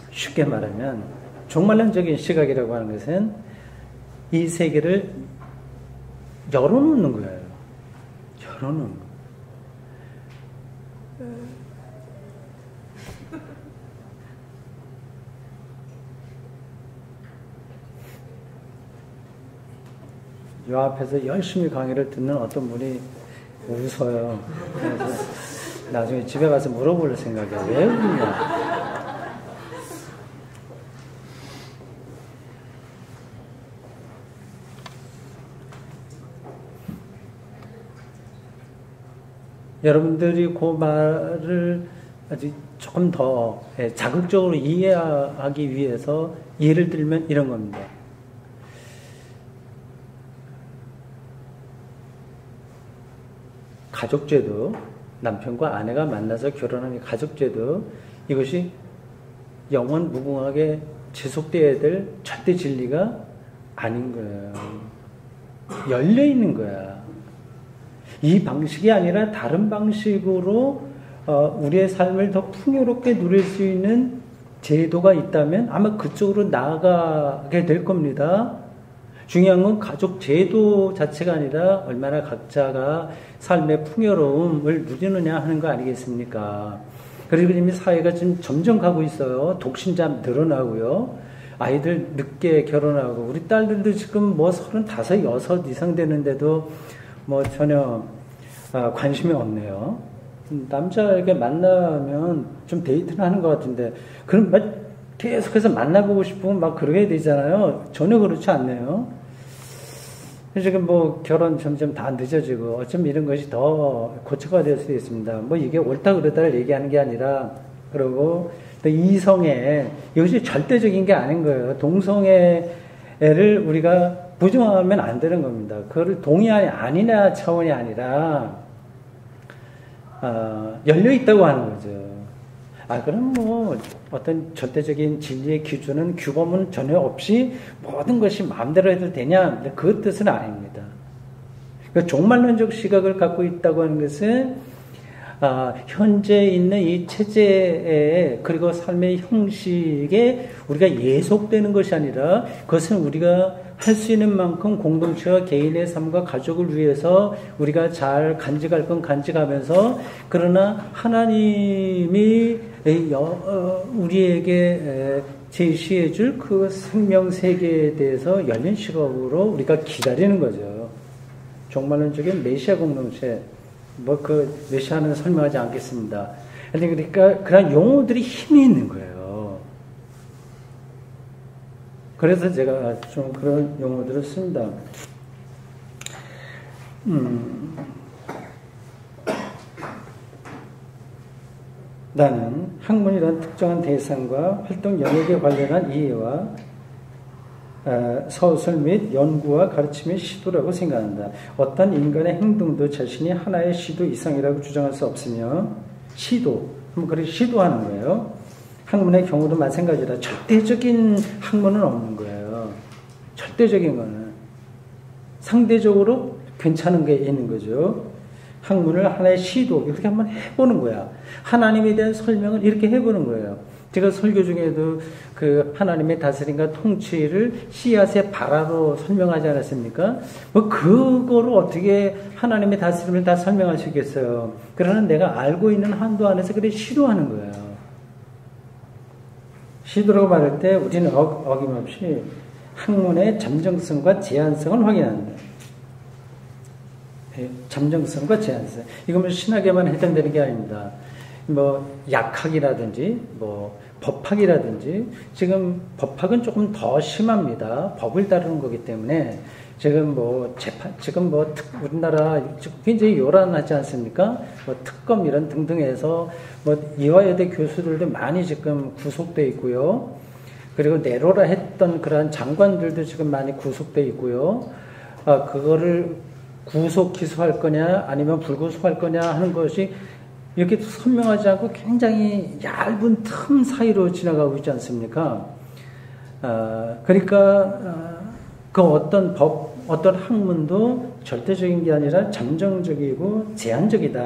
쉽게 말하면, 종말론적인 시각이라고 하는 것은 이 세계를 열어놓는 거예요. 열어놓는 거예요. 요 앞에서 열심히 강의를 듣는 어떤 분이 웃어요. 그래서 나중에 집에 가서 물어볼 생각이야. 왜 웃냐? 여러분들이 그 말을 아주 조금 더 자극적으로 이해하기 위해서 예를 들면 이런 겁니다. 가족제도, 남편과 아내가 만나서 결혼하는 가족제도, 이것이 영원 무궁하게 지속되어야 될 절대 진리가 아닌 거예요. 열려 있는 거야. 이 방식이 아니라 다른 방식으로 우리의 삶을 더 풍요롭게 누릴 수 있는 제도가 있다면 아마 그쪽으로 나아가게 될 겁니다. 중요한 건 가족 제도 자체가 아니라 얼마나 각자가 삶의 풍요로움을 누리느냐 하는 거 아니겠습니까? 그리고 이미 사회가 지금 점점 가고 있어요. 독신자 늘어나고요. 아이들 늦게 결혼하고, 우리 딸들도 지금 뭐 35, 6 이상 되는데도 뭐 전혀 관심이 없네요. 남자에게 만나면 좀 데이트를 하는 것 같은데, 그럼 막 계속해서 만나보고 싶으면 막 그러게 되잖아요. 전혀 그렇지 않네요. 지금 뭐 결혼 점점 다 늦어지고, 어쩜 이런 것이 더 고쳐가 될 수도 있습니다. 뭐 이게 옳다 그르다를 얘기하는 게 아니라, 그리고 또 이성애, 이것이 절대적인 게 아닌 거예요. 동성애를 우리가 부정하면 안 되는 겁니다. 그거를 동의하냐 아니냐 차원이 아니라 열려 있다고 하는 거죠. 그럼 뭐 어떤 절대적인 진리의 기준은 규범은 전혀 없이 모든 것이 마음대로 해도 되냐? 그 뜻은 아닙니다. 그러니까 종말론적 시각을 갖고 있다고 하는 것은 현재 있는 이 체제에, 그리고 삶의 형식에 우리가 예속되는 것이 아니라, 그것은 우리가 할 수 있는 만큼 공동체와 개인의 삶과 가족을 위해서 우리가 잘 간직할 건 간직하면서, 그러나 하나님이 우리에게 제시해 줄 그 생명 세계에 대해서 열린 시각으로 우리가 기다리는 거죠. 종말론적인 메시아 공동체, 뭐 그 메시아는 설명하지 않겠습니다. 그러니까 그런 용어들이 힘이 있는 거예요. 그래서 제가 좀 그런 용어들을 씁니다. 나는 학문이란 특정한 대상과 활동 영역에 관련한 이해와 서술 및 연구와 가르침의 시도라고 생각한다. 어떤 인간의 행동도 자신이 하나의 시도 이상이라고 주장할 수 없으며 시도, 그렇게 시도하는 거예요. 학문의 경우도 마찬가지라 절대적인 학문은 없는 거예요. 절대적인 거는 상대적으로 괜찮은 게 있는 거죠. 학문을 하나의 시도 이렇게 한번 해보는 거야. 하나님에 대한 설명을 이렇게 해보는 거예요. 제가 설교 중에도 그 하나님의 다스림과 통치를 씨앗의 발화로 설명하지 않았습니까? 뭐 그거를 어떻게 하나님의 다스림을 다 설명할 수 있겠어요. 그러나 내가 알고 있는 한도 안에서 그래 시도하는 거예요. 시도라고 말할 때 우리는 어김없이 학문의 잠정성과 제한성을 확인한다. 잠정성과 제한성. 이건 신학에만 해당되는 게 아닙니다. 뭐 약학이라든지 뭐 법학이라든지 지금 법학은 조금 더 심합니다. 법을 다루는 거기 때문에 지금 뭐 지금 뭐 우리나라 굉장히 요란하지 않습니까? 뭐 특검 이런 등등해서 뭐 이화여대 교수들도 많이 지금 구속돼 있고요. 그리고 내로라 했던 그러한 장관들도 지금 많이 구속돼 있고요. 그거를 구속 기소할 거냐 아니면 불구속할 거냐 하는 것이 이렇게 선명하지 않고 굉장히 얇은 틈 사이로 지나가고 있지 않습니까? 그러니까 그 어떤 법, 어떤 학문도 절대적인 게 아니라 잠정적이고 제한적이다.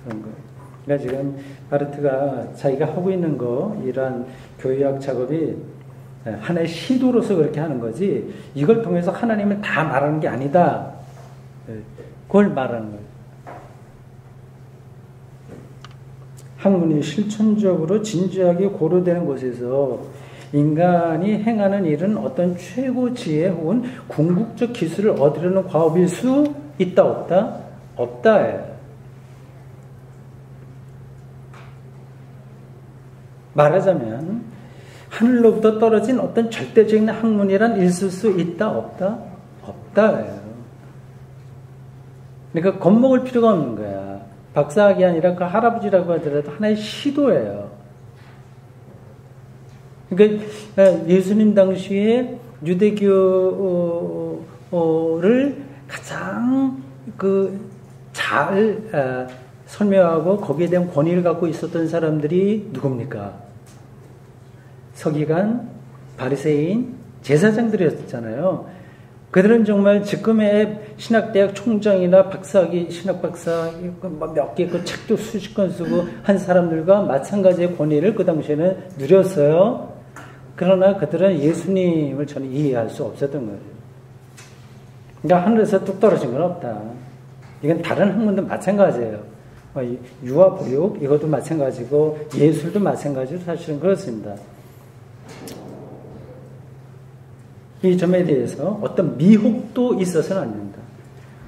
그런 거. 그러니까 지금 바르트가 자기가 하고 있는 거, 이러한 교회학 작업이 하나의 시도로서 그렇게 하는 거지, 이걸 통해서 하나님을 다 말하는 게 아니다. 그걸 말하는 거예요. 학문이 실천적으로 진지하게 고려되는 곳에서 인간이 행하는 일은 어떤 최고 지혜 혹은 궁극적 기술을 얻으려는 과업일 수 있다 없다? 없다. 말하자면 하늘로부터 떨어진 어떤 절대적인 학문이란 있을 수 있다 없다? 없다. 그러니까 겁먹을 필요가 없는 거야. 박사학이 아니라 그 할아버지라고 하더라도 하나의 시도예요. 그러니까 예수님 당시에 유대교를 가장 잘 설명하고 거기에 대한 권위를 갖고 있었던 사람들이 누굽니까? 서기관, 바리새인, 제사장들이었잖아요. 그들은 정말 지금의 신학대학 총장이나 박사학위, 신학박사 몇 개 그 책도 수십 권 쓰고 한 사람들과 마찬가지의 권위를 그 당시에는 누렸어요. 그러나 그들은 예수님을 저는 이해할 수 없었던 거예요. 그러니까 하늘에서 뚝 떨어진 건 없다. 이건 다른 학문도 마찬가지예요. 유아 보육 이것도 마찬가지고 예술도 마찬가지로 사실은 그렇습니다. 이 점에 대해서 어떤 미혹도 있어서는 안 된다.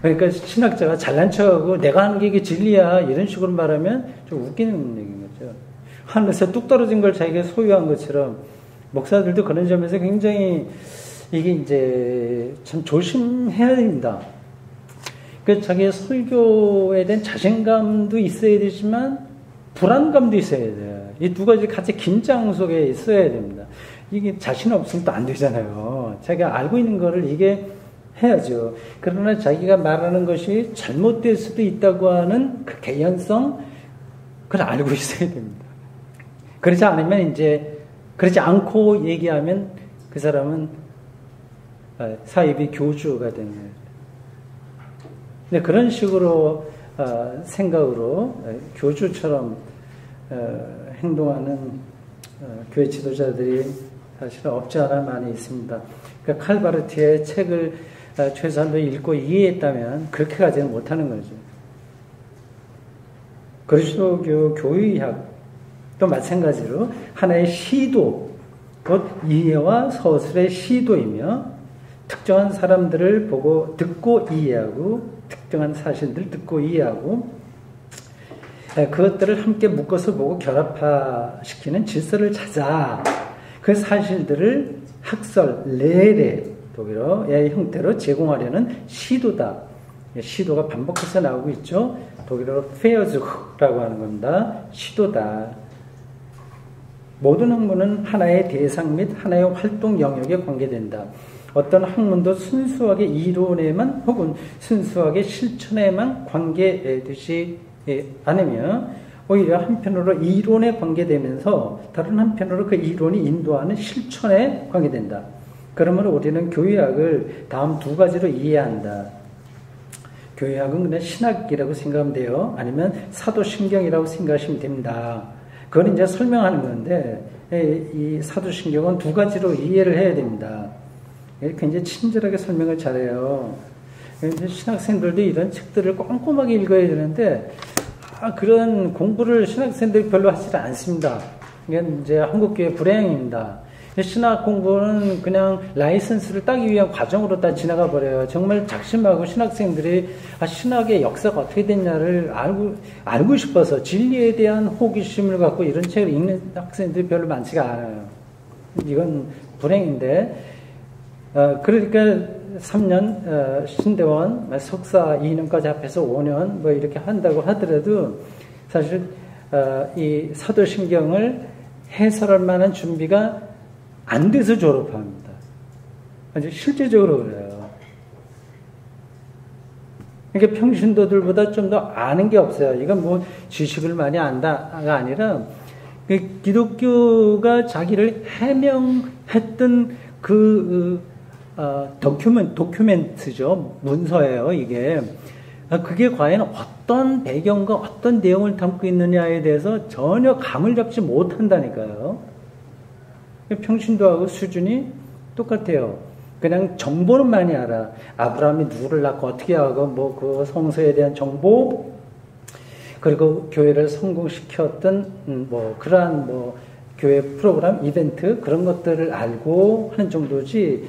그러니까 신학자가 잘난 척하고 내가 하는 게 이게 진리야 이런 식으로 말하면 좀 웃기는 얘기인 거죠. 하늘에서 뚝 떨어진 걸 자기가 소유한 것처럼 목사들도 그런 점에서 굉장히 이게 이제 참 조심해야 됩니다. 그래서 자기의 설교에 대한 자신감도 있어야 되지만 불안감도 있어야 돼요. 이 두 가지 같이 긴장 속에 있어야 됩니다. 이게 자신 없으면 또 안 되잖아요. 자기가 알고 있는 거를 이게 해야죠. 그러나 자기가 말하는 것이 잘못될 수도 있다고 하는 그 개연성, 그걸 알고 있어야 됩니다. 그렇지 않으면 이제, 그렇지 않고 얘기하면 그 사람은 사이비 교주가 되는 거예요. 근데 그런 식으로 생각으로 교주처럼 행동하는 교회 지도자들이 사실 없지 않아 많이 있습니다. 그러니까 칼바르트의 책을 최소한도 읽고 이해했다면 그렇게 가지는 못하는 거죠. 그리스도교 교의학도 마찬가지로 하나의 시도, 곧 이해와 서술의 시도이며 특정한 사람들을 보고 듣고 이해하고 특정한 사실들을 듣고 이해하고 그것들을 함께 묶어서 보고 결합화시키는 질서를 찾아 그 사실들을 학설, 레레, 독일어의 형태로 제공하려는 시도다. 시도가 반복해서 나오고 있죠. 독일어로 페어즈라고 하는 겁니다. 시도다. 모든 학문은 하나의 대상 및 하나의 활동 영역에 관계된다. 어떤 학문도 순수하게 이론에만 혹은 순수하게 실천에만 관계되지 않으며 오히려 한편으로 이론에 관계되면서 다른 한편으로 그 이론이 인도하는 실천에 관계된다. 그러므로 우리는 교회학을 다음 두 가지로 이해한다. 교회학은 그냥 신학이라고 생각하면 돼요. 아니면 사도신경이라고 생각하시면 됩니다. 그건 이제 설명하는 건데 이 사도신경은 두 가지로 이해를 해야 됩니다. 굉장히 친절하게 설명을 잘해요. 이제 신학생들도 이런 책들을 꼼꼼하게 읽어야 되는데 그런 공부를 신학생들이 별로 하지 않습니다. 이건 이제 한국교회 불행입니다. 신학 공부는 그냥 라이선스를 따기 위한 과정으로 다 지나가 버려요. 정말 작심하고 신학생들이 신학의 역사가 어떻게 됐냐를 알고 싶어서 진리에 대한 호기심을 갖고 이런 책을 읽는 학생들이 별로 많지가 않아요. 이건 불행인데, 그러니까 3년 신대원 석사 2년까지 합해서 5년 뭐 이렇게 한다고 하더라도 사실 이 사도신경을 해설할 만한 준비가 안 돼서 졸업합니다. 아주 실제적으로 그래요. 그러니까 평신도들보다 좀 더 아는 게 없어요. 이건 뭐 지식을 많이 안다가 아니라 기독교가 자기를 해명했던 그 도큐멘트죠. 문서예요, 이게. 그게 과연 어떤 배경과 어떤 내용을 담고 있느냐에 대해서 전혀 감을 잡지 못한다니까요. 평신도하고 수준이 똑같아요. 그냥 정보는 많이 알아. 아브라함이 누구를 낳고 어떻게 하고 뭐 그 성서에 대한 정보, 그리고 교회를 성공시켰던 뭐 그러한 뭐 교회 프로그램, 이벤트 그런 것들을 알고 하는 정도지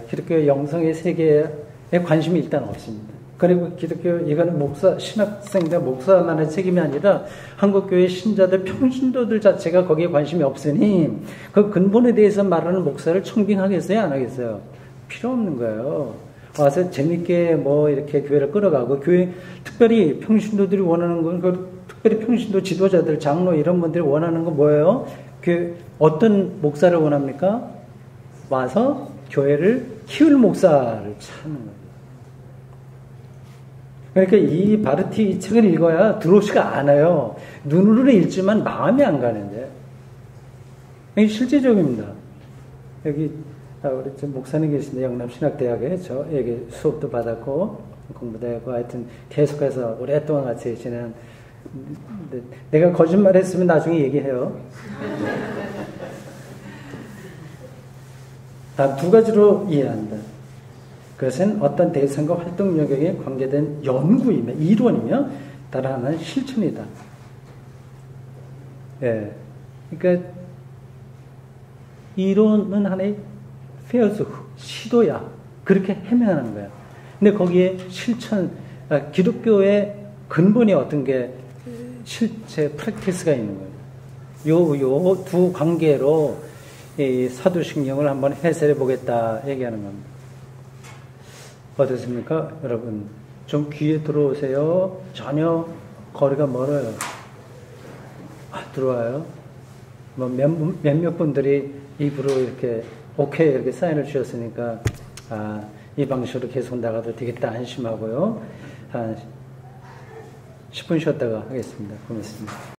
기독교 영성의 세계에 관심이 일단 없습니다. 그리고 기독교 이거는 신학생들 목사만의 책임이 아니라 한국교회 신자들 평신도들 자체가 거기에 관심이 없으니 그 근본에 대해서 말하는 목사를 청빙하겠어요, 안 하겠어요? 필요 없는 거예요. 와서 재밌게 뭐 이렇게 교회를 끌어가고 교회 특별히 평신도들이 원하는 건 특별히 평신도 지도자들 장로 이런 분들이 원하는 건 뭐예요? 어떤 목사를 원합니까? 와서 교회를 키울 목사를 찾는 거예요. 그러니까 이 바르티 이 책을 읽어야 들어오지가 않아요. 눈으로는 읽지만 마음이 안 가는데. 이게 실제적입니다. 여기 우리 목사님 계신데 영남신학대학에 저에게 수업도 받았고 공부도 하고 하여튼 계속해서 오랫동안 같이 지낸. 내가 거짓말했으면 나중에 얘기해요. 다 두 가지로 이해한다. 그것은 어떤 대상과 활동 영역에 관계된 연구이며 이론이며 다른 하나는 실천이다. 예. 그러니까 이론은 하나의 페어즈 시도야. 그렇게 해명하는 거야. 근데 거기에 실천, 기독교의 근본이 어떤 게 실제 프랙티스가 있는 거예요. 요 두 관계로 이 사도신경을 한번 해설해 보겠다 얘기하는 겁니다. 어떻습니까? 여러분, 좀 귀에 들어오세요. 전혀 거리가 멀어요. 들어와요. 뭐 몇몇 분들이 입으로 이렇게 오케이 이렇게 사인을 주셨으니까 이 방식으로 계속 나가도 되겠다 안심하고요. 한 10분 쉬었다가 하겠습니다. 고맙습니다.